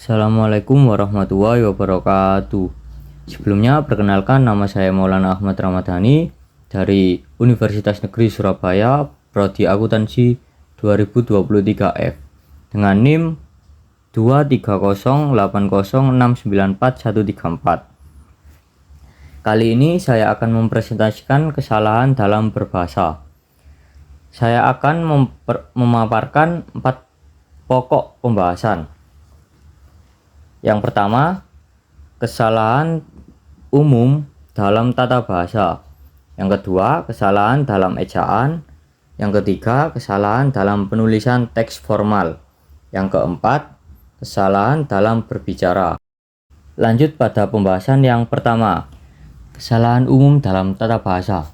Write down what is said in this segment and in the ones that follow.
Assalamualaikum warahmatullahi wabarakatuh. Sebelumnya perkenalkan, nama saya Maulana Ahmad Ramadhani dari Universitas Negeri Surabaya, Prodi Akuntansi 2023F dengan NIM 23080694134. Kali ini saya akan mempresentasikan kesalahan dalam berbahasa. Saya akan memaparkan 4 pokok pembahasan. Yang pertama, kesalahan umum dalam tata bahasa. Yang kedua, kesalahan dalam ejaan. Yang ketiga, kesalahan dalam penulisan teks formal. Yang keempat, kesalahan dalam berbicara. Lanjut pada pembahasan yang pertama, kesalahan umum dalam tata bahasa.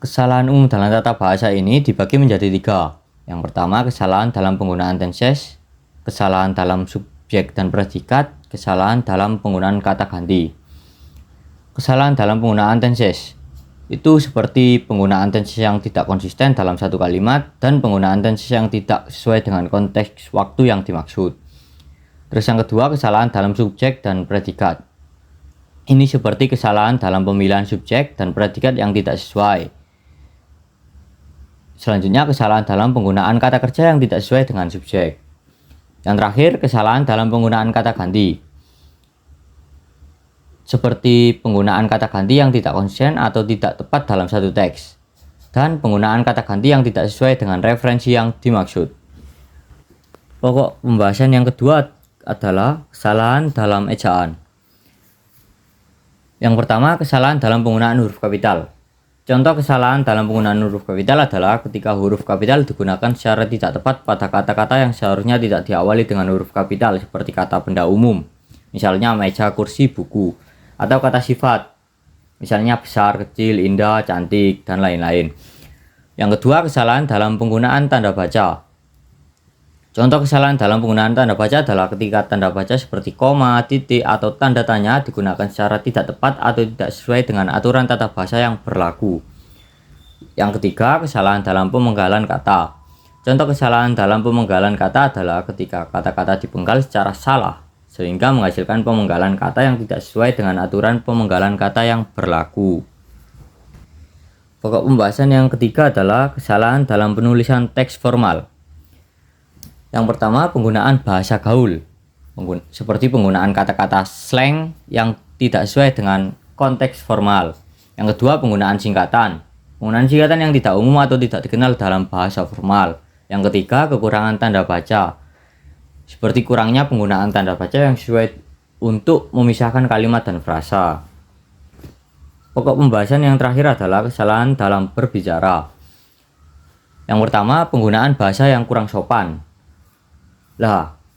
Kesalahan umum dalam tata bahasa ini dibagi menjadi 3. Yang pertama, kesalahan dalam penggunaan tenses, kesalahan dalam subjek dan predikat, kesalahan dalam penggunaan kata ganti. Kesalahan dalam penggunaan tenses itu seperti penggunaan tenses yang tidak konsisten dalam satu kalimat dan penggunaan tenses yang tidak sesuai dengan konteks waktu yang dimaksud. Terus yang kedua, kesalahan dalam subjek dan predikat. Ini seperti kesalahan dalam pemilihan subjek dan predikat yang tidak sesuai. Selanjutnya, kesalahan dalam penggunaan kata kerja yang tidak sesuai dengan subjek. Yang terakhir, kesalahan dalam penggunaan kata ganti. Seperti penggunaan kata ganti yang tidak konsisten atau tidak tepat dalam satu teks. Dan penggunaan kata ganti yang tidak sesuai dengan referensi yang dimaksud. Pokok pembahasan yang kedua adalah kesalahan dalam ejaan. Yang pertama, kesalahan dalam penggunaan huruf kapital. Contoh kesalahan dalam penggunaan huruf kapital adalah ketika huruf kapital digunakan secara tidak tepat pada kata-kata yang seharusnya tidak diawali dengan huruf kapital, seperti kata benda umum, misalnya meja, kursi, buku, atau kata sifat, misalnya besar, kecil, indah, cantik, dan lain-lain. Yang kedua, kesalahan dalam penggunaan tanda baca. Contoh kesalahan dalam penggunaan tanda baca adalah ketika tanda baca seperti koma, titik, atau tanda tanya digunakan secara tidak tepat atau tidak sesuai dengan aturan tata bahasa yang berlaku. Yang ketiga, kesalahan dalam pemenggalan kata. Contoh kesalahan dalam pemenggalan kata adalah ketika kata-kata dipenggal secara salah, sehingga menghasilkan pemenggalan kata yang tidak sesuai dengan aturan pemenggalan kata yang berlaku. Pokok pembahasan yang ketiga adalah kesalahan dalam penulisan teks formal. Yang pertama, penggunaan bahasa gaul, seperti penggunaan kata-kata slang yang tidak sesuai dengan konteks formal. Yang kedua, penggunaan singkatan yang tidak umum atau tidak dikenal dalam bahasa formal. Yang ketiga, kekurangan tanda baca, seperti kurangnya penggunaan tanda baca yang sesuai untuk memisahkan kalimat dan frasa. Pokok pembahasan yang terakhir adalah kesalahan dalam berbicara. Yang pertama, penggunaan bahasa yang kurang sopan.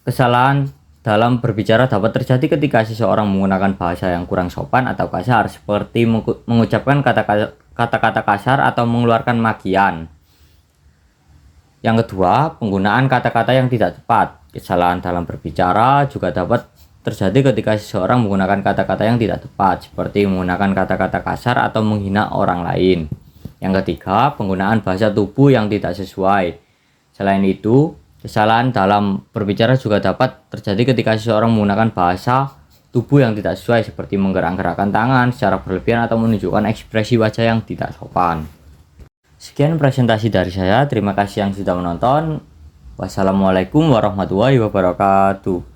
Kesalahan dalam berbicara dapat terjadi ketika seseorang menggunakan bahasa yang kurang sopan atau kasar, seperti mengucapkan kata-kata kasar atau mengeluarkan magian. Yang kedua, penggunaan kata-kata yang tidak tepat. Kesalahan dalam berbicara juga dapat terjadi ketika seseorang menggunakan kata-kata yang tidak tepat, seperti menggunakan kata-kata kasar atau menghina orang lain. Yang ketiga, penggunaan bahasa tubuh yang tidak sesuai. Selain itu, kesalahan dalam berbicara juga dapat terjadi ketika seseorang menggunakan bahasa tubuh yang tidak sesuai, seperti menggerak-gerakkan tangan secara berlebihan atau menunjukkan ekspresi wajah yang tidak sopan. Sekian presentasi dari saya, terima kasih yang sudah menonton. Wassalamualaikum warahmatullahi wabarakatuh.